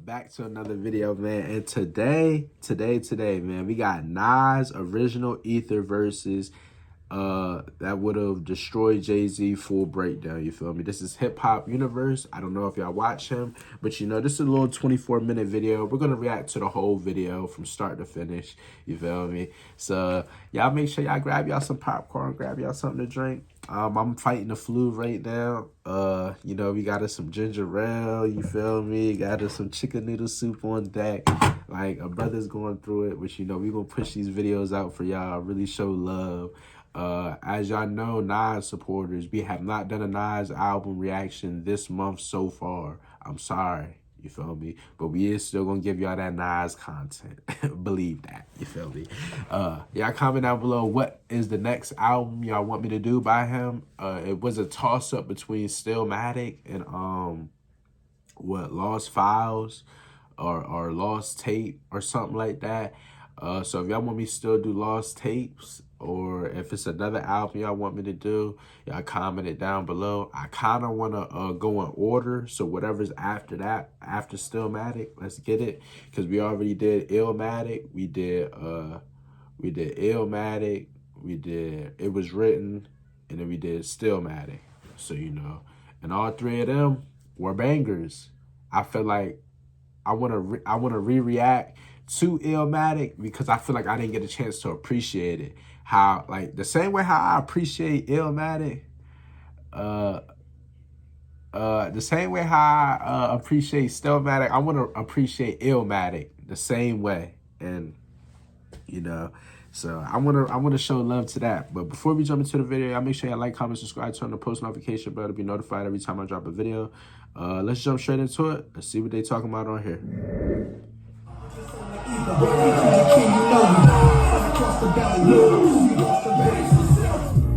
Back to another video, man. And today, man, we got Nas original Ether versus that would have destroyed Jay-Z full breakdown. You feel me? This is Hip Hop Universe. I don't know if y'all watch him, but you know, this is a little 24-minute video. We're gonna react to the whole video from start to finish. You feel me? So y'all make sure y'all grab y'all some popcorn, grab y'all something to drink. I'm fighting the flu right now. You know, we got us some ginger ale, you feel me? Got us some chicken noodle soup on deck. Like, a brother's going through it, but you know, we gonna push these videos out for y'all, really show love. As y'all know, Nas supporters, we have not done a Nas album reaction this month so far. I'm sorry. You feel me? But we is still gonna give y'all that Nas content. Believe that. You feel me? Y'all comment down below what is the next album y'all want me to do by him. It was a toss-up between Stillmatic and Lost Files or Lost Tape or something like that. So if y'all want me to still do Lost Tapes, or if it's another album y'all want me to do, y'all comment it down below. I kind of want to go in order, so whatever's after that, after Stillmatic, let's get it, because we already did Illmatic, we did Illmatic, we did It Was Written, and then we did Stillmatic. So you know, and all three of them were bangers. I feel like I want to re-react to Illmatic because I feel like I didn't get a chance to appreciate it. How, like, the same way how I appreciate Illmatic, the same way how I appreciate Stillmatic, I want to appreciate Illmatic the same way. And you know, so I want to show love to that. But before we jump into the video, y'all make sure y'all like, comment, subscribe, turn the post notification bell to be notified every time I drop a video. Let's jump straight into it. Let's see what they talking about on here.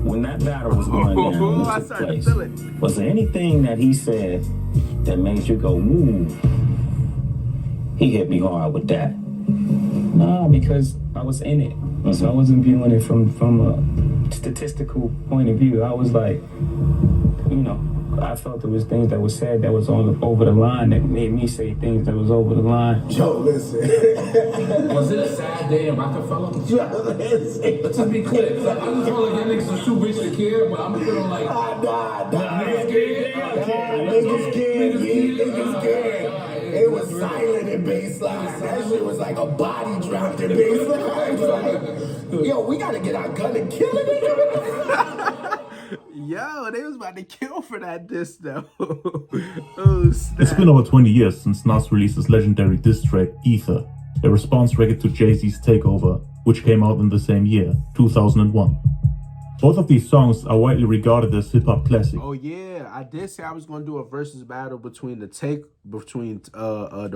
When that battle was going down, was there anything that he said that made you go, ooh, he hit me hard with that? No, because I was in it. So I wasn't viewing it from a statistical point of view. I was like, you know, I felt there was things that was said that was over the line that made me say things that was over the line. Joe, listen. Was it a sad day in Rockefeller? Joe, listen. Let's just be clear. I just feel like that niggas are too rich to care, but I'm feeling like... Niggas scared. It was silent in baseline. That shit was like a body dropped in baseline. Like, yo, we gotta get our gun and kill a nigga. Yo, they was about to kill for that diss though. Oh, snap. It's been over 20 years since Nas released his legendary diss track Ether, a response record to Jay-Z's Takeover, which came out in the same year, 2001. Both of these songs are widely regarded as hip-hop classics. Oh yeah, I did say I was gonna do a versus battle between the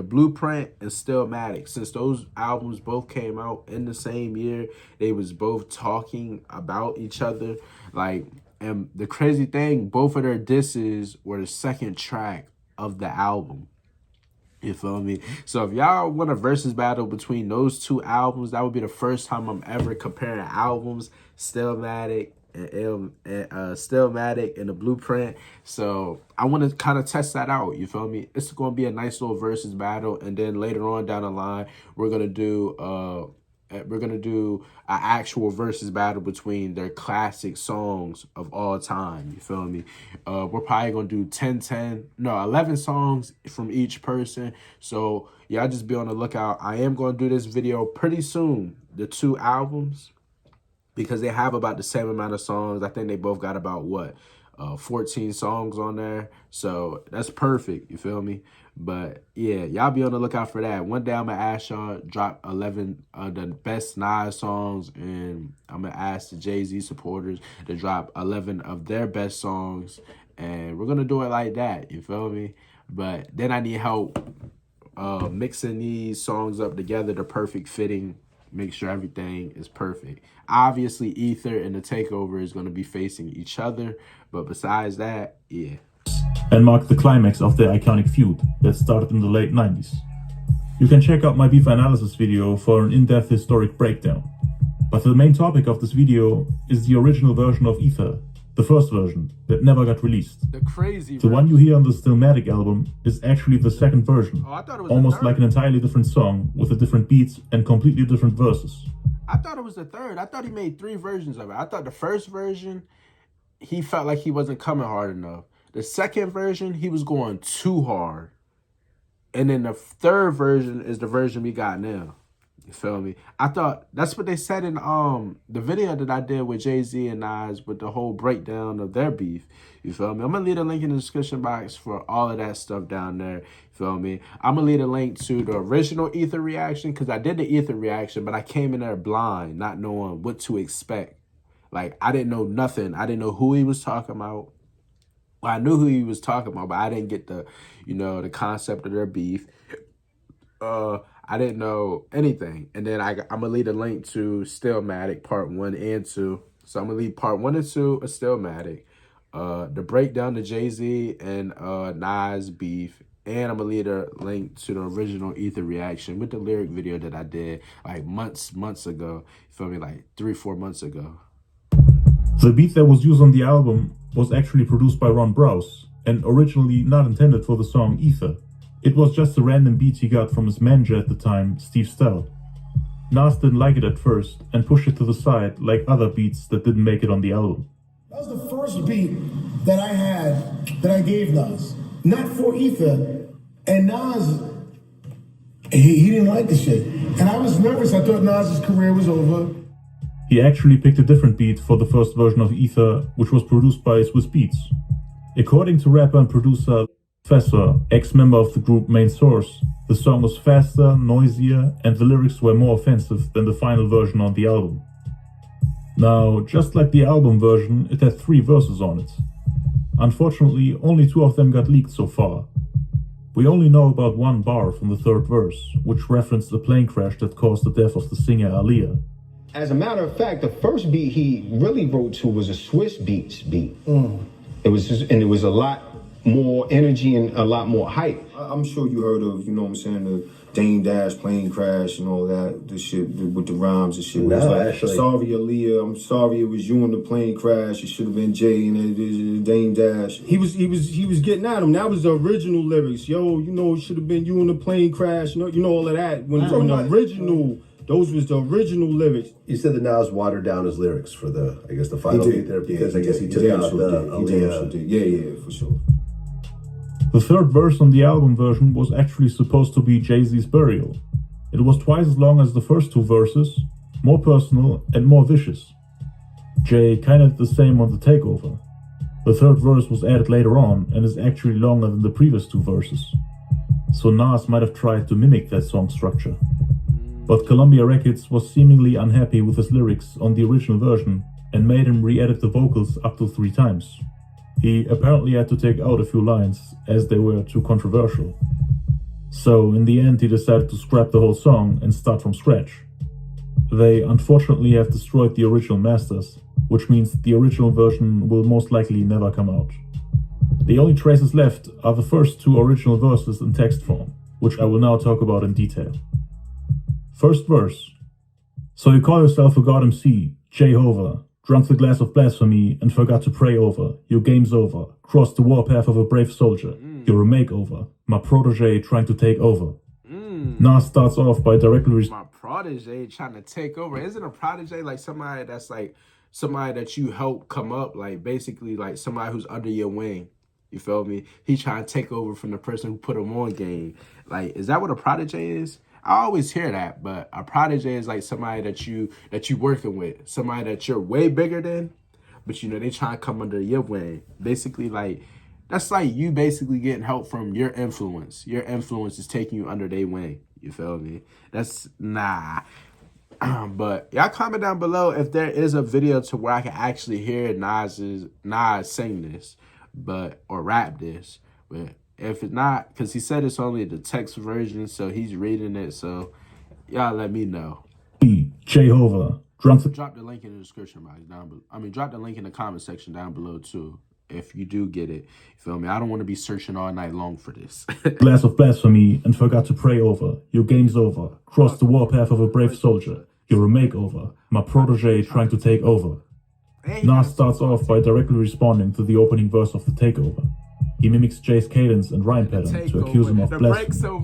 Blueprint and Stillmatic. Since those albums both came out in the same year, they was both talking about each other. Like, and the crazy thing, both of their disses were the second track of the album. You feel me? So if y'all want a versus battle between those two albums, that would be the first time I'm ever comparing albums, Stillmatic and Stillmatic and the Blueprint. So I want to kind of test that out. You feel me? It's going to be a nice little versus battle, and then later on down the line, we're gonna do an actual versus battle between their classic songs of all time. You feel me? We're probably gonna do 11 songs from each person. So y'all just be on the lookout. I am gonna do this video pretty soon, the two albums, because they have about the same amount of songs. I think they both got about 14 songs on there. So that's perfect, you feel me? But yeah, y'all be on the lookout for that. One day I'm gonna ask y'all drop 11 of the best Nas songs, and I'm gonna ask the Jay-Z supporters to drop 11 of their best songs, and we're gonna do it like that, you feel me? But then I need help mixing these songs up together, the perfect fitting, make sure everything is perfect. Obviously, Ether and the Takeover is going to be facing each other, but besides that, yeah. And mark the climax of their iconic feud that started in the late 90s. You can check out my beef analysis video for an in-depth historic breakdown. But the main topic of this video is the original version of Ether, the first version that never got released. The crazy The one you hear on the Stillmatic album is actually the second version, Oh, I thought it was almost the like an entirely different song with a different beat and completely different verses. I thought it was the third. I thought he made 3 versions of it. I thought the first version, he felt like he wasn't coming hard enough. The second version, he was going too hard. And then the third version is the version we got now. You feel me? I thought that's what they said in the video that I did with Jay-Z and Nas with the whole breakdown of their beef. You feel me? I'm gonna leave a link in the description box for all of that stuff down there. You feel me? I'm gonna leave a link to the original Ether reaction because I did the Ether reaction, but I came in there blind, not knowing what to expect. Like, I didn't know nothing. I didn't know who he was talking about. Well, I knew who he was talking about, but I didn't get the, you know, the concept of their beef. I didn't know anything. And then I'm going to leave a link to Stillmatic part 1 and 2. So I'm going to leave part 1 and 2 of Stillmatic. The breakdown to Jay-Z and Nas beef. And I'm going to leave a link to the original Ether reaction with the lyric video that I did like months ago. You feel me? Like 3-4 months ago. The beat that was used on the album was actually produced by Ron Browse and originally not intended for the song Ether. It was just a random beat he got from his manager at the time, Steve Stell. Nas didn't like it at first and pushed it to the side like other beats that didn't make it on the album. That was the first beat that I had that I gave Nas. Not for Ether. And Nas, he didn't like the shit. And I was nervous. I thought Nas's career was over. He actually picked a different beat for the first version of Ether, which was produced by Swiss Beats. According to rapper and producer Professor, ex-member of the group Main Source, the song was faster, noisier, and the lyrics were more offensive than the final version on the album. Now, just like the album version, it had 3 verses on it. Unfortunately, only 2 of them got leaked so far. We only know about 1 bar from the 3rd verse, which referenced the plane crash that caused the death of the singer Aaliyah. As a matter of fact, the first beat he really wrote to was a Swiss Beats beat. It was just, and it was a lot more energy and a lot more hype. I'm sure you heard of, you know what I'm saying, the Dame Dash plane crash and all that, the shit with the rhymes and shit. No, it's like, actually. Sorry, Aaliyah, I'm sorry it was you on the plane crash. It should have been Jay and it Dame Dash. He was getting at him. That was the original lyrics. Yo, you know, it should have been you on the plane crash. You know all of that. When the original, those was the original lyrics. You said that Nas watered down his lyrics for the, I guess, the final beat there because I guess he took out the Aaliyah. Yeah, for sure. The 3rd verse on the album version was actually supposed to be Jay-Z's Burial. It was twice as long as the first 2 verses, more personal and more vicious. Jay kinda did the same on The Takeover. The 3rd verse was added later on and is actually longer than the previous 2 verses. So Nas might have tried to mimic that song structure. But Columbia Records was seemingly unhappy with his lyrics on the original version and made him re-edit the vocals up to 3 times. He apparently had to take out a few lines as they were too controversial. So in the end he decided to scrap the whole song and start from scratch. They unfortunately have destroyed the original masters, which means the original version will most likely never come out. The only traces left are the first 2 original verses in text form, which I will now talk about in detail. First verse. So you call yourself a god MC, Jehovah, drunk the glass of blasphemy and forgot to pray over. Your game's over. Crossed the warpath of a brave soldier. You're a makeover. My protege trying to take over. Nas starts off by directly... My protege trying to take over. Isn't a protege like somebody that's like somebody that you help come up? Like basically like somebody who's under your wing. You feel me? He trying to take over from the person who put him on game. Like, is that what a protege is? I always hear that, but a protege is like somebody that you working with, somebody that you're way bigger than, but you know they trying to come under your wing. Basically, like that's like you basically getting help from your influence. Your influence is taking you under their wing. You feel me? That's nah. But y'all comment down below if there is a video to where I can actually hear Nas sing this, or rap this, but. If it's not, because he said it's only the text version, so he's reading it, so y'all let me know. Jehovah. Drop the link in the description box down below. I mean, drop the link in the comment section down below, too, if you do get it. You feel me? I don't want to be searching all night long for this. Glass of blasphemy and forgot to pray over. Your game's over. Crossed the warpath of a brave soldier. You're a makeover. My protege trying to take over. Nas starts off by directly responding to the opening verse of The Takeover. He mimics Jay's cadence and rhyme pattern to accuse him of blasphemy.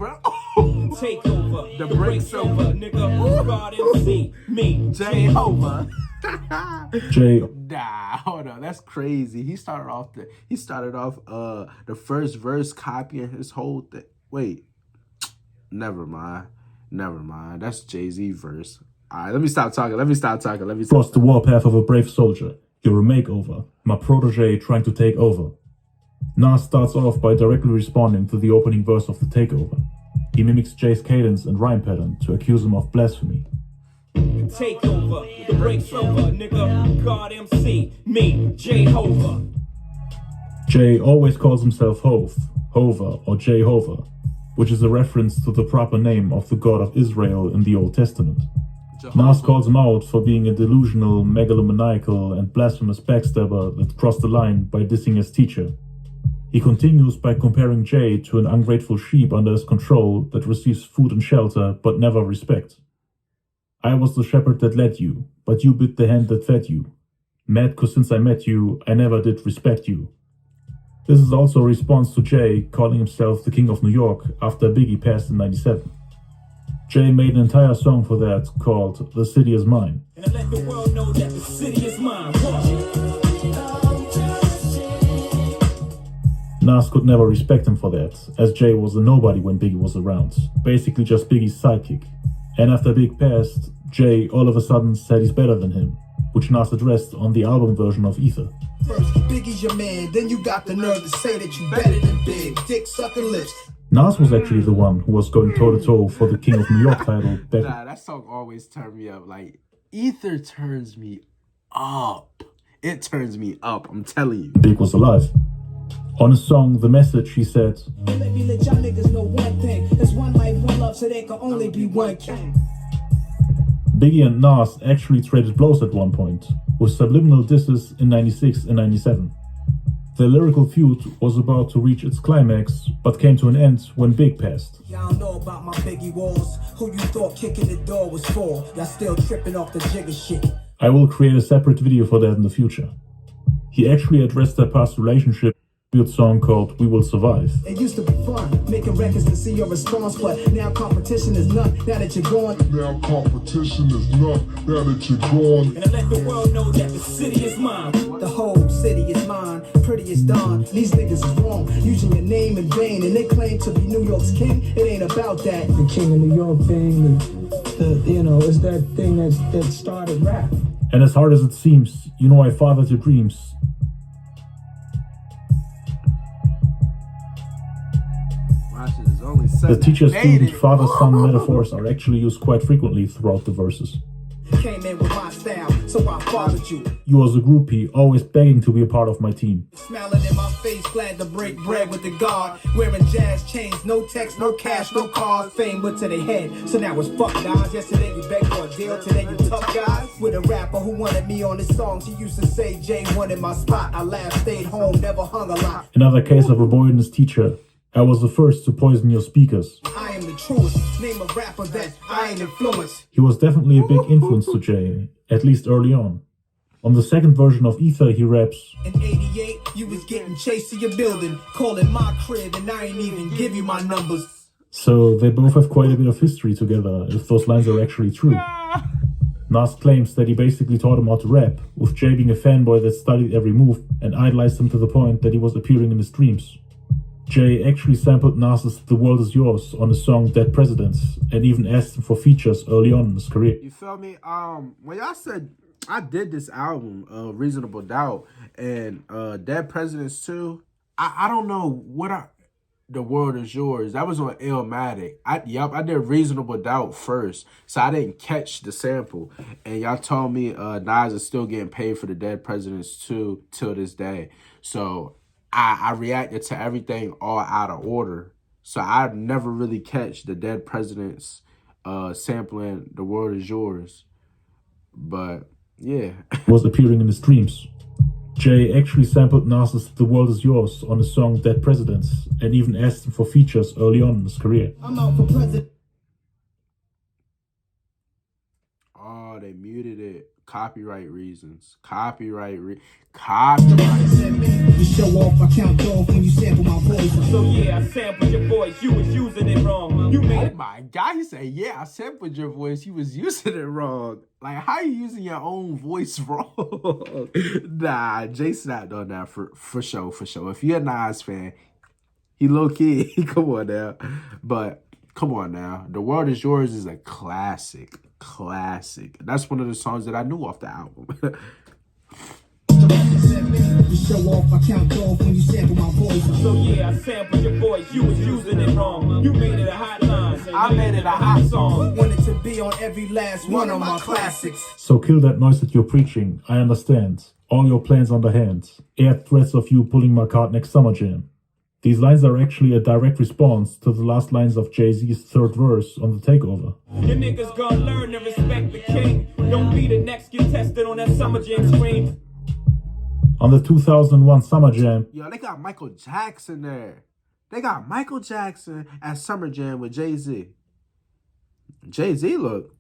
Takeover. The break's over, nigga. God MC, me, Jehovah. Jay, Nah, hold on, that's crazy. He started off the first verse copying his whole thing. Wait, never mind. That's Jay-Z verse. All right, let me stop talking. Cross the warpath of a brave soldier. You're a makeover. My protege trying to take over. Nas starts off by directly responding to the opening verse of The Takeover. He mimics Jay's cadence and rhyme pattern to accuse him of blasphemy. Takeover. The break's over, nigga. God MC, me, Jehovah. Jay always calls himself Hove, Hova, or Jehovah, which is a reference to the proper name of the God of Israel in the Old Testament. Nas calls him out for being a delusional, megalomaniacal, and blasphemous backstabber that crossed the line by dissing his teacher. He continues by comparing Jay to an ungrateful sheep under his control that receives food and shelter but never respect. I was the shepherd that led you, but you bit the hand that fed you. Mad 'cause since I met you, I never did respect you. This is also a response to Jay calling himself the King of New York after Biggie passed in '97. Jay made an entire song for that called The City Is Mine. And I let the world know that the city is mine. Nas could never respect him for that, as Jay was a nobody when Biggie was around, basically just Biggie's sidekick. And after Big passed, Jay all of a sudden said he's better than him, which Nas addressed on the album version of Ether. First, Biggie's your man, then you got the nerve to say that you better than Big. Dick sucking lips. Nas was actually the one who was going toe-to-toe for the King of New York title back. Nah, that song always turned me up. Like, Ether turns me up. It turns me up, I'm telling you. Big was alive. On his song The Message, he said, Let me let y'all niggas know one thing. There's one life, one love, so there can only be one king. Biggie and Nas actually traded blows at one point, with subliminal disses in '96 and '97. The lyrical feud was about to reach its climax, but came to an end when Big passed. Y'all know about my Biggie walls. Who you thought kicking the door was for? Y'all still tripping off the jigger shit. I will create a separate video for that in the future. He actually addressed their past relationship in a song called We Will Survive. It used to be fun, making records to see your response, but now competition is none, now that you're gone. And I let the world know that the city is mine. The whole city is mine, pretty as dawn. These niggas is wrong, using your name in vain, and they claim to be New York's king. It ain't about that. The King of New York thing, is that thing that started rap. And as hard as it seems, you know I fathered your dreams. The teacher-student, father-son metaphors are actually used quite frequently throughout the verses. Came in with my style, so I fathered you. You as a groupie, always begging to be a part of my team. Smiling in my face, glad to break bread with the guard. Wearing jazz chains, no text, no cash, no cars. Fame went to their head, so now it's fuck guys. Yesterday you begged for a deal, today you tough guys. With a rapper who wanted me on his songs, he used to say Jay wanted my spot. I laughed, stayed home, never hung a lot. Another case of a boy and his teacher. I was the first to poison your speakers. I am the truest, name a rapper that I ain't influenced. He was definitely a big influence to Jay, at least early on. On the second version of Ether, he raps, In '88, you was getting chased to your building, calling my crib, and I ain't even give you my numbers. So they both have quite a bit of history together, if those lines are actually true. Nas claims that he basically taught him how to rap, with Jay being a fanboy that studied every move and idolized him to the point that he was appearing in his dreams. Jay actually sampled Nas's The World Is Yours on his song Dead Presidents, and even asked him for features early on in his career. You feel me? When y'all said I did this album, Reasonable Doubt, and Dead Presidents too, I don't know what The World Is Yours. That was on Illmatic. I did Reasonable Doubt first, so I didn't catch the sample. And y'all told me Nas is still getting paid for the Dead Presidents too till this day. So I reacted to everything all out of order. So I never really catch the Dead Presidents sampling The World Is Yours. But yeah. Was appearing in his dreams. Jay actually sampled Nas's The World Is Yours on his song Dead Presidents, and even asked him for features early on in his career. I'm out for president. Oh, they muted it. Copyright reasons. You show off, I count off when you sample my voice. So yeah, I sampled your voice. You was using it wrong. You made Oh my God, he said, yeah, I sampled your voice. You was using it wrong. Like, how you using your own voice wrong? Nah, Jay snapped on that for sure. If you're a Nas fan, he low key. Come on now. But come on now. The World Is Yours is a classic. That's one of the songs that I knew off the album. You show off, I count off when you sample my voice. So yeah, I sampled your voice. You was using it wrong. You made it a hot line. I made it a hot song. Wanted to be on every last one of my classics. So kill that noise that you're preaching, I understand. All your plans underhand. Aired threats of you pulling my card next Summer Jam. These lines are actually a direct response to the last lines of Jay-Z's third verse on The Takeover. Your niggas gonna learn to respect the king. Don't be the next get tested on that Summer Jam screen. On the 2001 Summer Jam, Yo, they got Michael Jackson there. They got Michael Jackson at Summer Jam with Jay-Z. Jay-Z look,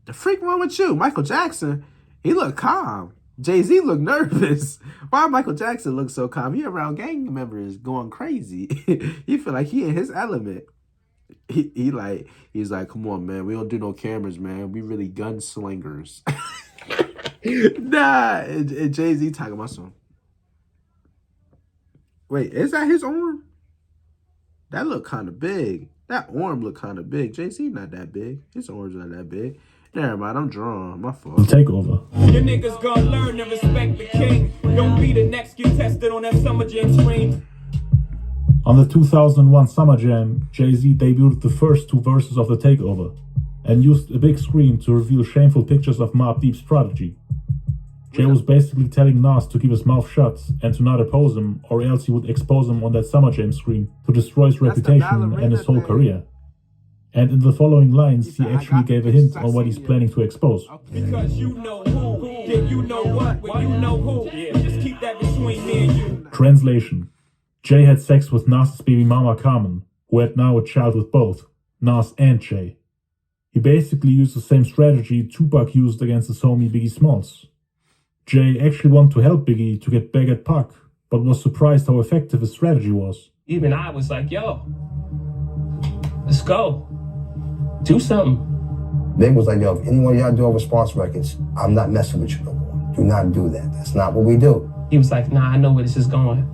the freak wrong with you? Michael Jackson, he look calm. Jay-Z look nervous. Why Michael Jackson look so calm? He around gang members going crazy. He feel like he in his element. He's like, come on, man. We don't do no cameras, man. We really gunslingers. Nah, and Jay-Z talking about some. Wait, is that his arm? That look kind of big. That arm look kind of big. Jay-Z not that big. His arm's not that big. Never mind, I'm drawn. My fault. The Takeover. Your niggas gonna learn to respect the king. Don't be the next get tested on that Summer Jam screen. On the 2001 Summer Jam, Jay-Z debuted the first two verses of The Takeover and used a big screen to reveal shameful pictures of Mobb Deep's prodigy. Jay was basically telling Nas to keep his mouth shut and to not oppose him, or else he would expose him on that Summer Jam screen to destroy his reputation and his whole career. And in the following lines, he actually gave a hint on what he's planning to expose. Because you know who, then you know what, when you know who. Just keep that between me and you. Translation. Jay had sex with Nas's baby mama Carmen, who had now a child with both, Nas and Jay. He basically used the same strategy Tupac used against his homie Biggie Smalls. Jay actually wanted to help Biggie to get back at Pac, but was surprised how effective his strategy was. Even I was like, yo, let's go. Do something. Big was like, yo, if any one of y'all do response records, I'm not messing with you no more. Do not do that. That's not what we do. He was like, nah, I know where this is going.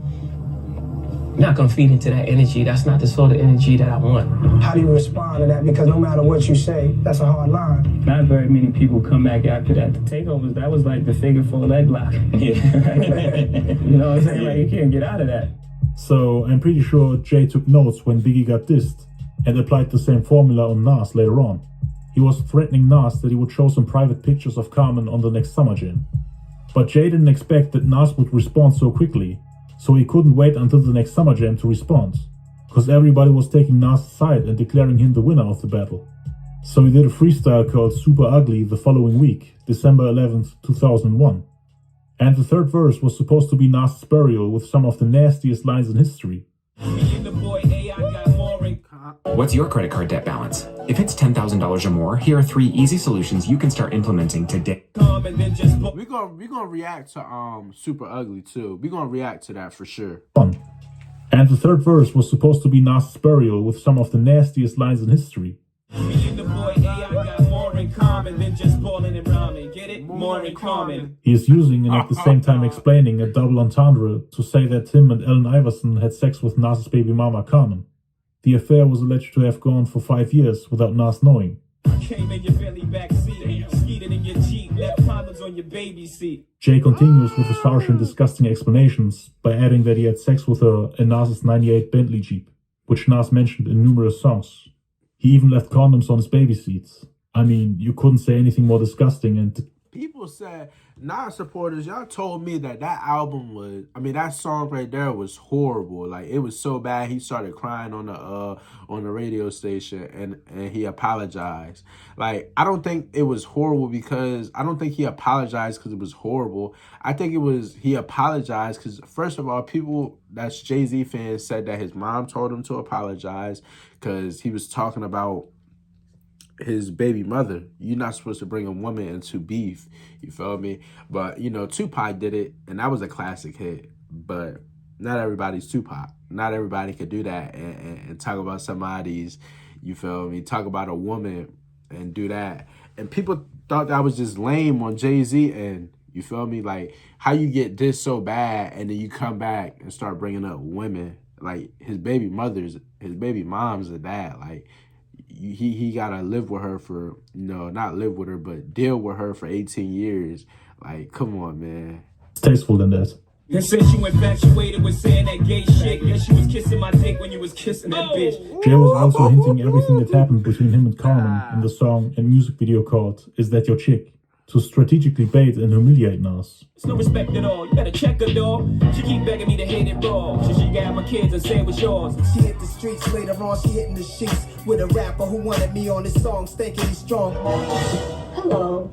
I'm not gonna feed into that energy. That's not the sort of energy that I want. How do you respond to that? Because no matter what you say, that's a hard line. Not very many people come back after that. The takeovers, that was like the figure 4 leg lock. Yeah. You know what I'm saying? Like, you can't get out of that. So I'm pretty sure Jay took notes when Biggie got dissed and applied the same formula on Nas later on. He was threatening Nas that he would show some private pictures of Carmen on the next Summer Jam. But Jay didn't expect that Nas would respond so quickly, so he couldn't wait until the next Summer Jam to respond, because everybody was taking Nas' side and declaring him the winner of the battle. So he did a freestyle called Super Ugly the following week, December 11th, 2001. And the third verse was supposed to be Nas' burial with some of the nastiest lines in history. What's your credit card debt balance? If it's $10,000 or more, here are 3 easy solutions you can start implementing today. We're gonna react to Super Ugly too. We're gonna react to that for sure. And the third verse was supposed to be Nas' burial with some of the nastiest lines in history. He is using and at the same time explaining a double entendre to say that him and Allen Iverson had sex with Nas' baby mama Carmen. The affair was alleged to have gone for 5 years without Nas knowing. Jay continues with his harsh and disgusting explanations by adding that he had sex with her in Nas' '98 Bentley Jeep, which Nas mentioned in numerous songs. He even left condoms on his baby seats. I mean, you couldn't say anything more disgusting. And people said, Nas supporters, y'all told me that album was, that song right there was horrible. Like, it was so bad he started crying on the radio station and he apologized. Like, I don't think it was horrible because, I don't think he apologized because it was horrible. I think he apologized because, first of all, people that's Jay-Z fans said that his mom told him to apologize because he was talking about his baby mother. You're not supposed to bring a woman into beef. You feel me? But, you know, Tupac did it, and that was a classic hit. But not everybody's Tupac. Not everybody could do that and talk about somebody's, you feel me, talk about a woman and do that. And people thought that was just lame on Jay-Z, and you feel me? Like, how you get this so bad and then you come back and start bringing up women? Like, his baby mothers, his baby moms and that, like, he got to live with her for, you know, not live with her, but deal with her for 18 years. Like, come on, man. It's tasteful than that. And since you infatuated with saying that gay shit, guess you was kissing my dick when you was kissing that bitch. Jay was also hinting everything that happened between him and Carmen in the song and music video called Is That Your Chick? To strategically bait and humiliate Nas. It's no respect at all. You better check her, dog. She keep begging me to hit it raw. So she got my kids and say it was yours. She hit the streets later on. She hitting the sheets with a rapper who wanted me on his song, thinking he's strong. Hello.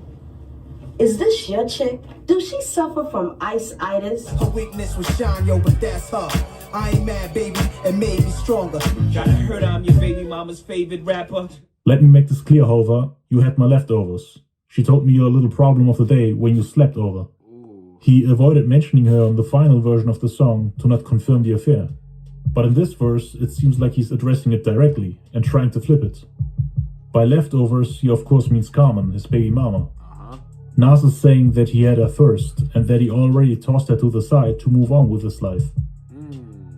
Is this your chick? Does she suffer from ice-itis? Her weakness was shine, yo, but that's her. I ain't mad, baby, and made me stronger. Gotta hurt I'm your baby mama's favorite rapper. Let me make this clear, Hover. You had my leftovers. She told me your little problem of the day when you slept over. He avoided mentioning her on the final version of the song to not confirm the affair. But in this verse, it seems like he's addressing it directly and trying to flip it. By leftovers, he of course means Carmen, his baby mama. Nas is saying that he had her first and that he already tossed her to the side to move on with his life.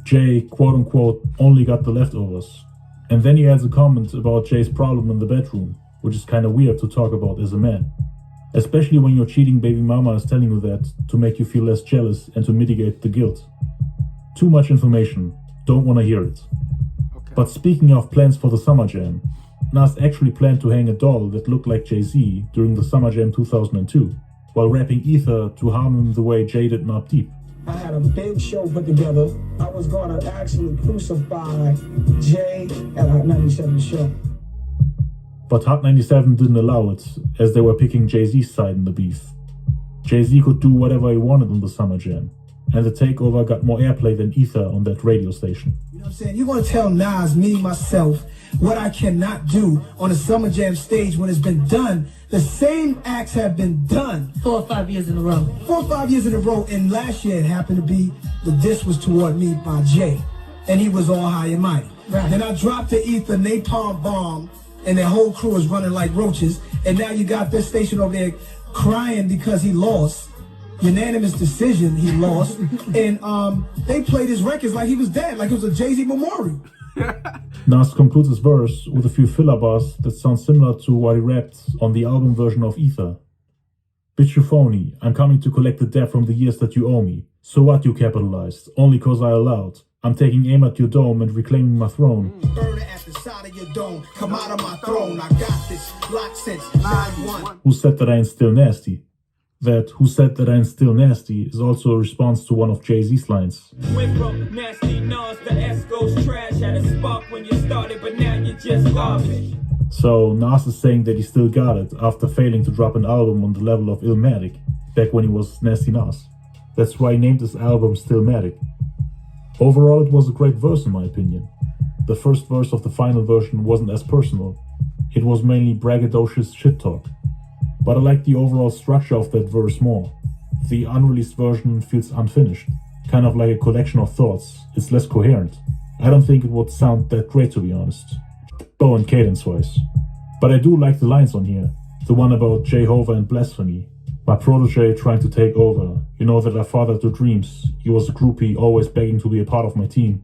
Jay, quote-unquote, only got the leftovers. And then he adds a comment about Jay's problem in the bedroom, which is kind of weird to talk about as a man. Especially when your cheating baby mama is telling you that to make you feel less jealous and to mitigate the guilt. Too much information, don't want to hear it. Okay. But speaking of plans for the Summer Jam, Nas actually planned to hang a doll that looked like Jay-Z during the Summer Jam 2002, while rapping Ether to harm him the way Jay did Mobb Deep. I had a big show put together. I was going to actually crucify Jay at Hot 97 show. But Hot 97 didn't allow it, as they were picking Jay-Z's side in the beef. Jay-Z could do whatever he wanted on the Summer Jam, and the takeover got more airplay than Ether on that radio station. You know what I'm saying? You're going to tell Nas, me, myself, what I cannot do on a Summer Jam stage when it's been done. The same acts have been done 4 or 5 years in a row. 4 or 5 years in a row, and last year it happened to be the diss was toward me by Jay, and he was all high and mighty. Right. Then I dropped the Ether napalm bomb, and their whole crew is running like roaches, and now you got this station over there crying because he lost. Unanimous decision, he lost. And they played his records like he was dead, like it was a Jay-Z memorial. Nas concludes his verse with a few filler bars that sound similar to what he rapped on the album version of Ether. Bitch, you phony, I'm coming to collect the debt from the years that you owe me. So what, you capitalized, only cause I allowed. I'm taking aim at your dome and reclaiming my throne. Burner at the side of your dome, come out of my throne, I got this, locked since 9-1. Who said that I ain't still nasty? That who said that I ain't still nasty is also a response to one of Jay-Z's lines. Went from nasty Nas to Esco's trash. Had a spark when you started, but now you're just garbage. So Nas is saying that he still got it after failing to drop an album on the level of Illmatic back when he was Nasty Nas. That's why he named his album Stillmatic. Overall, it was a great verse in my opinion. The first verse of the final version wasn't as personal. It was mainly braggadocious shit talk. But I like the overall structure of that verse more. The unreleased version feels unfinished, kind of like a collection of thoughts. It's less coherent. I don't think it would sound that great, to be honest. Bow and cadence-wise. But I do like the lines on here. The one about Jehovah and blasphemy. My protege trying to take over. You know that I fathered your dreams. He was a groupie, always begging to be a part of my team.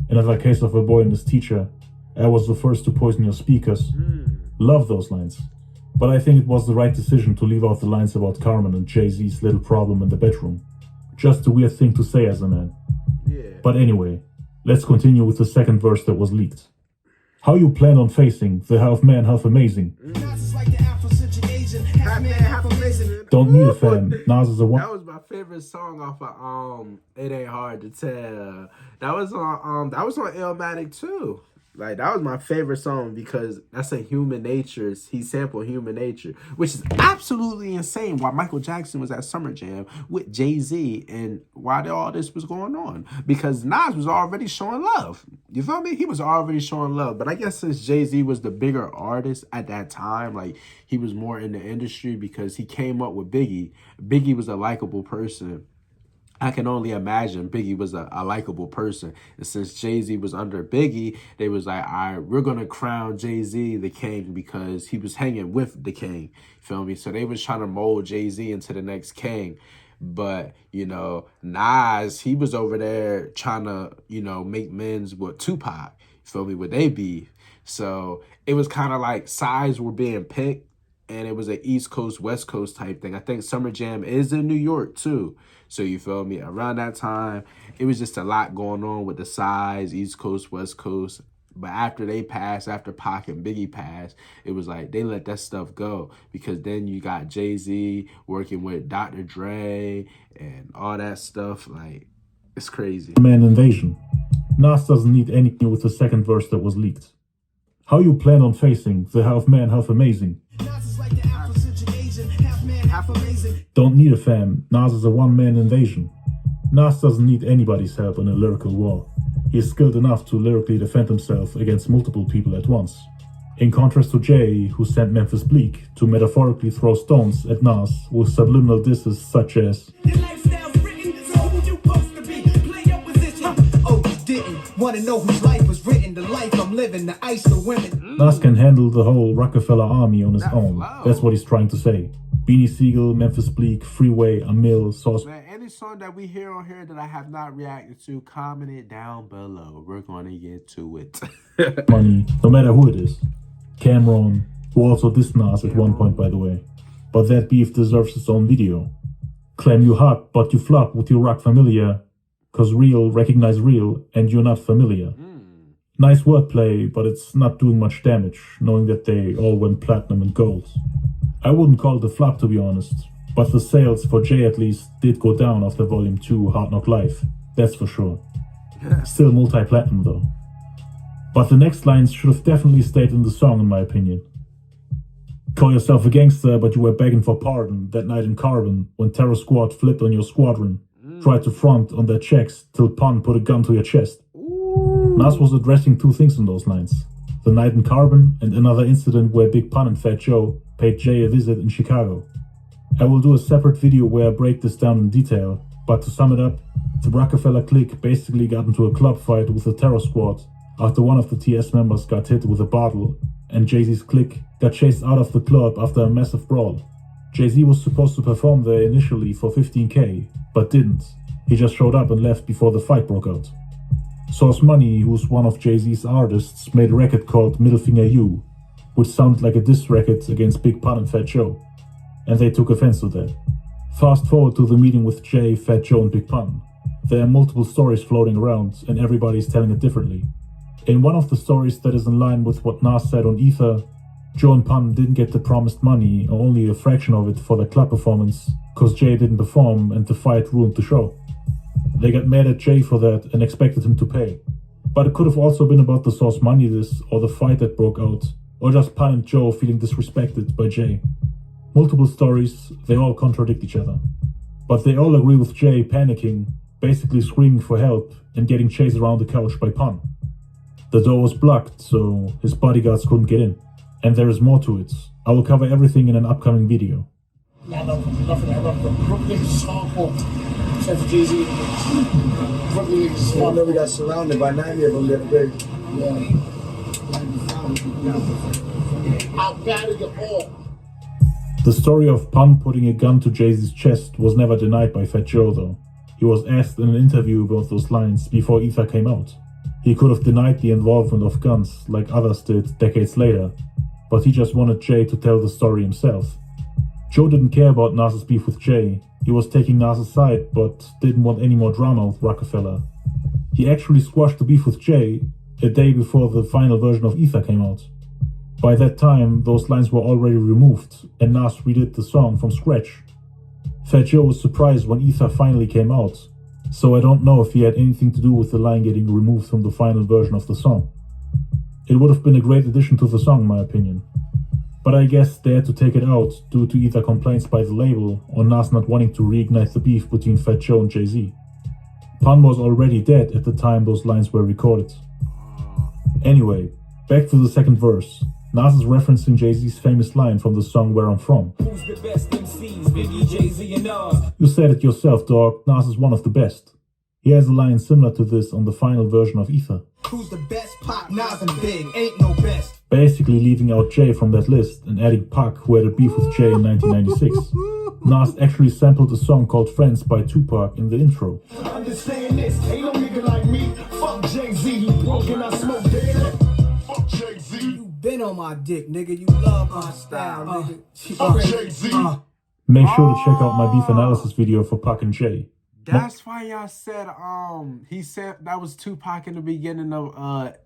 Another case of a boy and his teacher. I was the first to poison your speakers. Love those lines. But I think it was the right decision to leave out the lines about Carmen and Jay-Z's little problem in the bedroom. Just a weird thing to say as a man. Yeah. But anyway, let's continue with the second verse that was leaked. How you plan on facing the half man, half amazing? Don't need a fan. Nas is a one. That was my favorite song off of It Ain't Hard to Tell. That was on Illmatic too. Like, that was my favorite song because that's a Human Nature. He sampled Human Nature, which is absolutely insane. Why Michael Jackson was at Summer Jam with Jay-Z and why all this was going on. Because Nas was already showing love. You feel me? He was already showing love. But I guess since Jay-Z was the bigger artist at that time, like, he was more in the industry because he came up with Biggie. Biggie was a likable person. I can only imagine Biggie was a likable person. And since Jay-Z was under Biggie, they was like, all right, we're going to crown Jay-Z the king because he was hanging with the king. Feel me? So they was trying to mold Jay-Z into the next king. But, you know, Nas, he was over there trying to, you know, make men's with Tupac. Feel me? With they beef. So it was kind of like sides were being picked. And it was an East Coast, West Coast type thing. I think Summer Jam is in New York, too. So you feel me? Around that time, it was just a lot going on with the sides, East Coast, West Coast. But after they passed, after Pac and Biggie passed, it was like they let that stuff go. Because then you got Jay-Z working with Dr. Dre and all that stuff. Like, it's crazy. Man invasion. Nas doesn't need anything with the second verse that was leaked. How you plan on facing the half man, half amazing? Don't need a fam, Nas is a one-man invasion. Nas doesn't need anybody's help in a lyrical war. He is skilled enough to lyrically defend himself against multiple people at once. In contrast to Jay, who sent Memphis Bleak to metaphorically throw stones at Nas with subliminal disses such as wanna know whose life was written, the life I'm living, the ice, the women. Nas can handle the whole Rockefeller army on his own. That's what he's trying to say. Beanie Siegel, Memphis Bleak, Freeway, Amil, Sauce. Man, any song that we hear on here that I have not reacted to, comment it down below. We're going to get to it. Money, no matter who it is. Cameron, who also dissed Nas at one point, by the way. But that beef deserves its own video. Claim you hot, but you flop with your rock familiar. Cause real recognize real, and you're not familiar. Nice wordplay, but it's not doing much damage, knowing that they all went platinum and gold. I wouldn't call it a flop, to be honest, but the sales, for Jay at least, did go down after Volume 2 Hard Knock Life, that's for sure. Still multi-platinum though. But the next lines should have definitely stayed in the song, in my opinion. Call yourself a gangster, but you were begging for pardon that night in Carbon, when Terror Squad flipped on your squadron. Tried to front on their checks till Pun put a gun to your chest. Nas was addressing two things in those lines. The night in Carbon and another incident where Big Pun and Fat Joe paid Jay a visit in Chicago. I will do a separate video where I break this down in detail, but to sum it up, the Rockefeller clique basically got into a club fight with the Terror Squad after one of the TS members got hit with a bottle, and Jay-Z's clique got chased out of the club after a massive brawl. Jay-Z was supposed to perform there initially for $15K, but didn't. He just showed up and left before the fight broke out. Sauce Money, who's one of Jay-Z's artists, made a record called Middle Finger You, which sounded like a diss record against Big Pun and Fat Joe, and they took offense to that. Fast forward to the meeting with Jay, Fat Joe and Big Pun. There are multiple stories floating around, and everybody's telling it differently. In one of the stories that is in line with what Nas said on Ether, Joe and Pun didn't get the promised money, or only a fraction of it, for their club performance, cause Jay didn't perform and the fight ruined the show. They got mad at Jay for that and expected him to pay. But it could have also been about the Sauce Money diss, or the fight that broke out, or just Pun and Joe feeling disrespected by Jay. Multiple stories, they all contradict each other. But they all agree with Jay panicking, basically screaming for help, and getting chased around the couch by Pun. The door was blocked, so his bodyguards couldn't get in. And there is more to it. I will cover everything in an upcoming video. Brooklyn sample. Except for Jay-Z. Brooklyn sample. We got surrounded by 90 of them that big. How bad is it all? The story of Pun putting a gun to Jay-Z's chest was never denied by Fat Joe though. He was asked in an interview about those lines before Ether came out. He could have denied the involvement of guns like others did decades later, but he just wanted Jay to tell the story himself. Joe didn't care about Nas's beef with Jay. He was taking Nas's side, but didn't want any more drama with Rockefeller. He actually squashed the beef with Jay a day before the final version of Ether came out. By that time, those lines were already removed, and Nas redid the song from scratch. Fat Joe was surprised when Ether finally came out, so I don't know if he had anything to do with the line getting removed from the final version of the song. It would have been a great addition to the song in my opinion. But I guess they had to take it out due to either complaints by the label or Nas not wanting to reignite the beef between Fat Joe and Jay-Z. Pun was already dead at the time those lines were recorded. Anyway, back to the second verse. Nas is referencing Jay-Z's famous line from the song Where I'm From. Who's the best MCs? Biggie, Jay-Z, and Nas. You said it yourself, dog. Nas is one of the best. He has a line similar to this on the final version of Ether. Who's the best? Pac, Nas, and Big. Ain't no best. Basically leaving out Jay from that list and adding Pac, who had a beef with Jay in 1996. Nas actually sampled a song called Friends by Tupac in the intro. Understand this, ain't no nigga like me. Fuck Jay-Z, he broke and I smoke dead. Fuck Jay-Z. You been on my dick, nigga. You love my style, nigga. Fuck Jay-Z. Make sure to check out my beef analysis video for Pac and Jay. That's why y'all said he said that was Tupac in the beginning of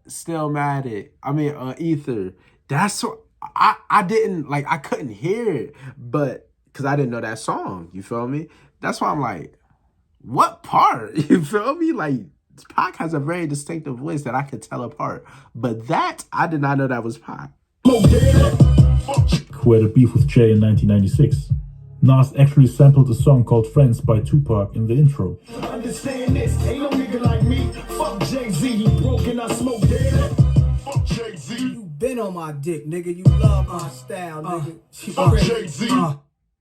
Stillmatic. I mean Ether. That's what I didn't like. I couldn't hear it, but because I didn't know that song. You feel me? That's why I'm like, what part? You feel me? Like Pac has a very distinctive voice that I could tell apart, but that I did not know that was Pac. Who had a beef with Jay in 1996. Nas actually sampled a song called Friends by Tupac in the intro. Understand this, ain't no nigga like me. Fuck Jay-Z, he broke and I smoke dead. Fuck Jay-Z. You been on my dick, nigga. You love my style, nigga. Fuck Jay-Z.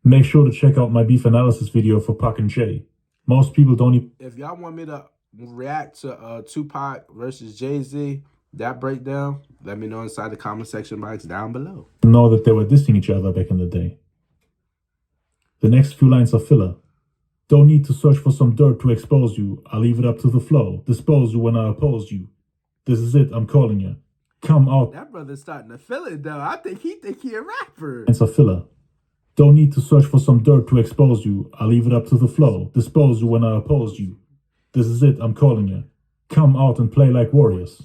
Make sure to check out my beef analysis video for Pac and Jay. Most people don't even... If y'all want me to react to Tupac versus Jay-Z, that breakdown, let me know inside the comment section box down below. know that they were dissing each other back in the day. The next few lines are filler. Don't need to search for some dirt to expose you. I leave it up to the flow. Dispose you when I oppose you. This is it, I'm calling you. Come out. That brother's starting to feel it though. I think he a rapper. Lines are filler. Don't need to search for some dirt to expose you. I leave it up to the flow. Dispose you when I oppose you. This is it, I'm calling you. Come out and play like warriors.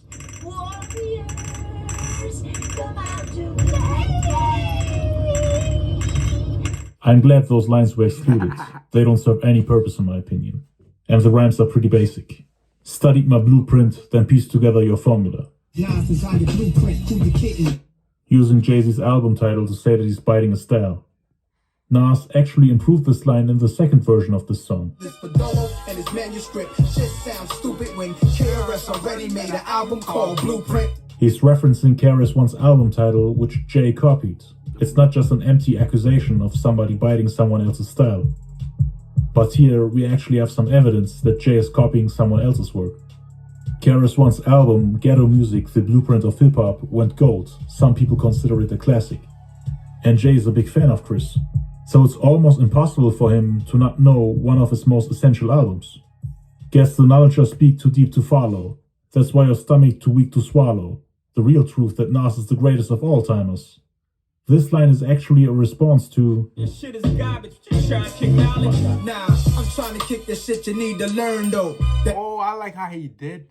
I'm glad those lines were excluded. They don't serve any purpose in my opinion. And the rhymes are pretty basic. Studied my blueprint, then pieced together your formula. Using Jay-Z's album title to say that he's biting a style. Nas actually improved this line in the second version of this song. This Fedolo and his manuscript shit sounds stupid when KRS already made an album called Blueprint. He's referencing KRS-One's album title, which Jay copied. It's not just an empty accusation of somebody biting someone else's style. But here we actually have some evidence that Jay is copying someone else's work. KRS-One's album, Ghetto Music, The Blueprint of Hip Hop, went gold. Some people consider it a classic. And Jay is a big fan of Chris. So it's almost impossible for him to not know one of his most essential albums. Guess the knowledge will speak too deep to follow. That's why your stomach too weak to swallow. The real truth that Nas is the greatest of all timers. This line is actually a response to this shit is garbage, just trying to kick knowledge. Nah, I'm trying to kick the shit you need to learn though. Oh, I like how he did.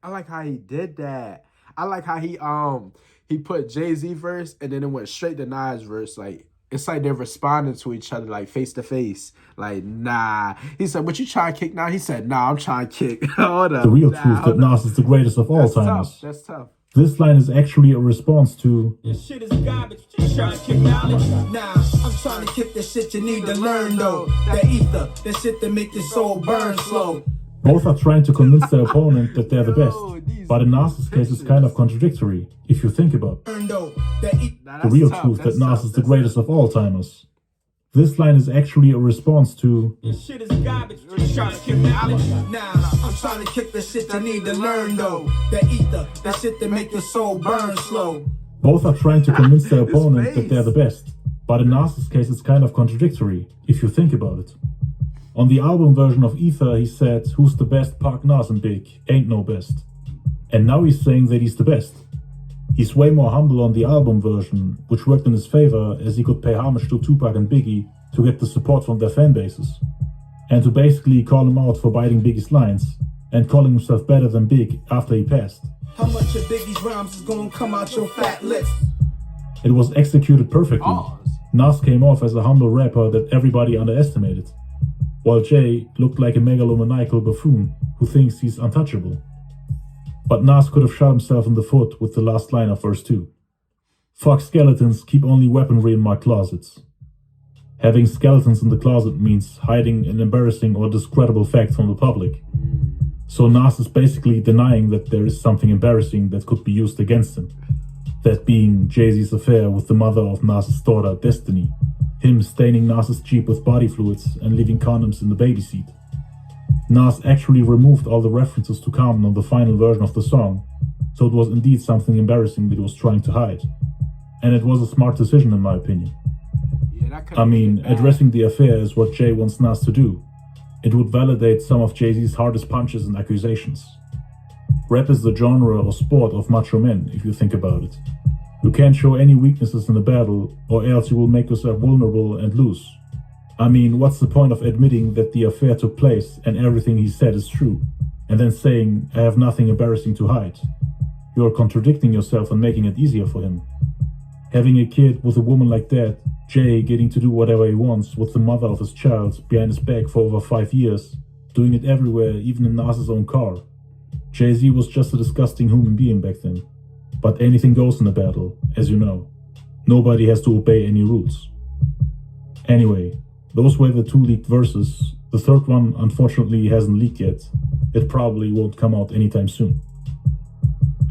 I like how he did that. I like how he put Jay-Z verse and then it went straight to Nas verse. Like it's like they're responding to each other like face to face. Like, nah. He said, what you trying to kick now? He said, nah, I'm trying to kick. Hold up. The real truth that Nas is the greatest of all timers. That's tough. This line is actually a response to this shit is garbage, just trying to kick knowledge. Nah, I'm trying to kick the shit you need to learn though. That ether, that shit that make your soul burn slow. Both are trying to convince their opponent that they're the best. But in Nas's case, it's kind of contradictory, if you think about it. The real truth that Nas is the greatest of all timers. This line is actually a response to this shit is garbage, just trying to kick knowledge. Nah, I'm trying to kick the shit you need to learn though. That ether, that shit that make your soul burn slow. Both are trying to convince their opponent that they're the best. But in Nas's case, it's kind of contradictory, if you think about it. On the album version of Ether, he said, who's the best? Pac, Nas and Big. Ain't no best. And now he's saying that he's the best. He's way more humble on the album version, which worked in his favor as he could pay homage to Tupac and Biggie to get the support from their fan bases. And to basically call him out for biting Biggie's lines and calling himself better than Big after he passed. How much of Biggie's rhymes is gonna come out your fat lips? It was executed perfectly. Nas came off as a humble rapper that everybody underestimated, while Jay looked like a megalomaniacal buffoon who thinks he's untouchable. But Nas could have shot himself in the foot with the last line of verse 2. Fuck skeletons, keep only weaponry in my closets. Having skeletons in the closet means hiding an embarrassing or discreditable fact from the public. So Nas is basically denying that there is something embarrassing that could be used against him. That being Jay-Z's affair with the mother of Nas's daughter, Destiny. Him staining Nas's Jeep with body fluids and leaving condoms in the baby seat. Nas actually removed all the references to Carmen on the final version of the song, so it was indeed something embarrassing that he was trying to hide. And it was a smart decision in my opinion. I mean, addressing the affair is what Jay wants Nas to do. It would validate some of Jay-Z's hardest punches and accusations. Rap is the genre or sport of macho men, if you think about it. You can't show any weaknesses in a battle, or else you will make yourself vulnerable and lose. I mean, what's the point of admitting that the affair took place and everything he said is true, and then saying, I have nothing embarrassing to hide? You are contradicting yourself and making it easier for him. Having a kid with a woman like that, Jay getting to do whatever he wants with the mother of his child behind his back for over 5 years, doing it everywhere, even in Nas's own car. Jay-Z was just a disgusting human being back then. But anything goes in a battle, as you know. Nobody has to obey any rules. Anyway, those were the 2 leaked verses. The third one unfortunately hasn't leaked yet. It probably won't come out anytime soon.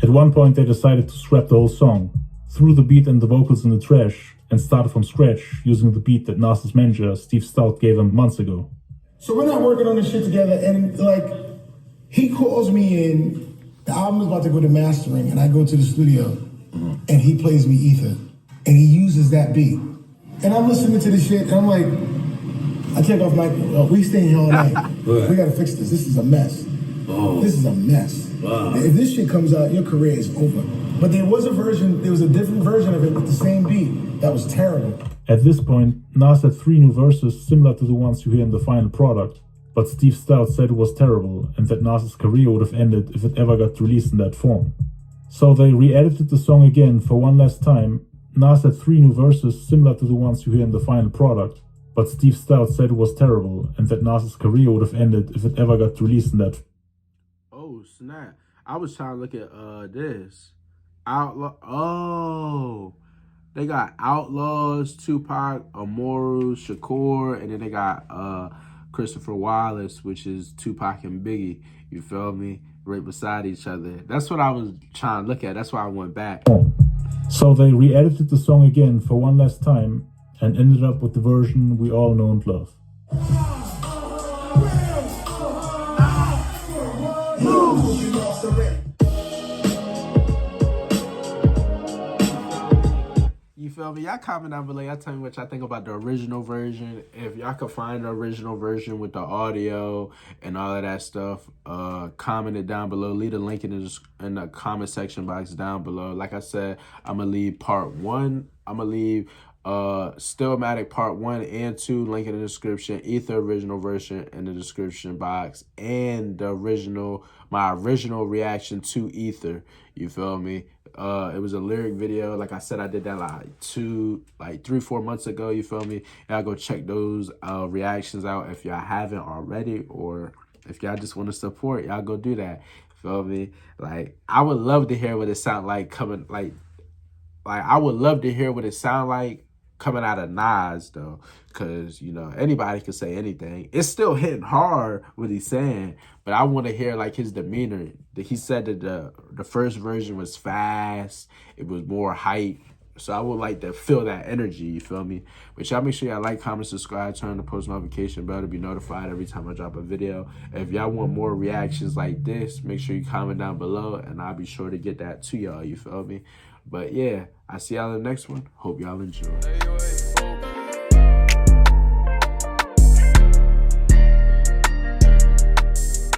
At one point they decided to scrap the whole song, threw the beat and the vocals in the trash, and started from scratch using the beat that Nas's manager, Steve Stout, gave him months ago. So we're not working on this shit together, and like, he calls me in, the album is about to go to mastering, and I go to the studio, and he plays me Ether, and he uses that beat. And I'm listening to this shit, and I'm like, I take off my, we staying here all night. We gotta fix this. This is a mess. This is a mess. Wow. If this shit comes out, your career is over. But there was a different version of it with the same beat that was terrible. At this point, Nas had 3 new verses similar to the ones you hear in the final product, but Steve Stout said it was terrible and that Nas's career would have ended if it ever got released in that form. So they re-edited the song again for one last time. Nas had 3 new verses similar to the ones you hear in the final product, but Steve Stout said it was terrible and that Nas's career would have ended if it ever got released in that. Oh snap! I was trying to look at this Outlaw. Oh, they got Outlaws, Tupac, Amaru, Shakur, and then they got Christopher Wallace, which is Tupac and Biggie. You feel me? Right beside each other. That's what I was trying to look at. That's why I went back. So they re-edited the song again for one last time and ended up with the version we all know and love. You feel me? Y'all comment down below. Y'all tell me what y'all think about the original version. If y'all could find the original version with the audio and all of that stuff, comment it down below. Leave a link in the comment section box down below. Like I said, I'm going to leave part 1. I'm going to leave Stillmatic part 1 and 2 link in the description. Ether original version in the description box. And the my original reaction to Ether. You feel me? It was a lyric video. Like I said, I did that like 3-4 months ago. You feel me? Y'all go check those reactions out if y'all haven't already, or if y'all just want to support, y'all go do that. Feel me? Like, I would love to hear what it sound like coming. Like I would love to hear what it sound like coming out of Nas though, because you know anybody can say anything. It's still hitting hard what he's saying, but I want to hear like his demeanor. He said that the first version was fast, it was more hype, so I would like to feel that energy. You feel me? But y'all make sure y'all like, comment, subscribe, turn the post notification bell to be notified every time I drop a video. If y'all want more reactions like this, make sure you comment down below, and I'll be sure to get that to y'all. You feel me? But yeah, I see y'all in the next one. Hope y'all enjoy.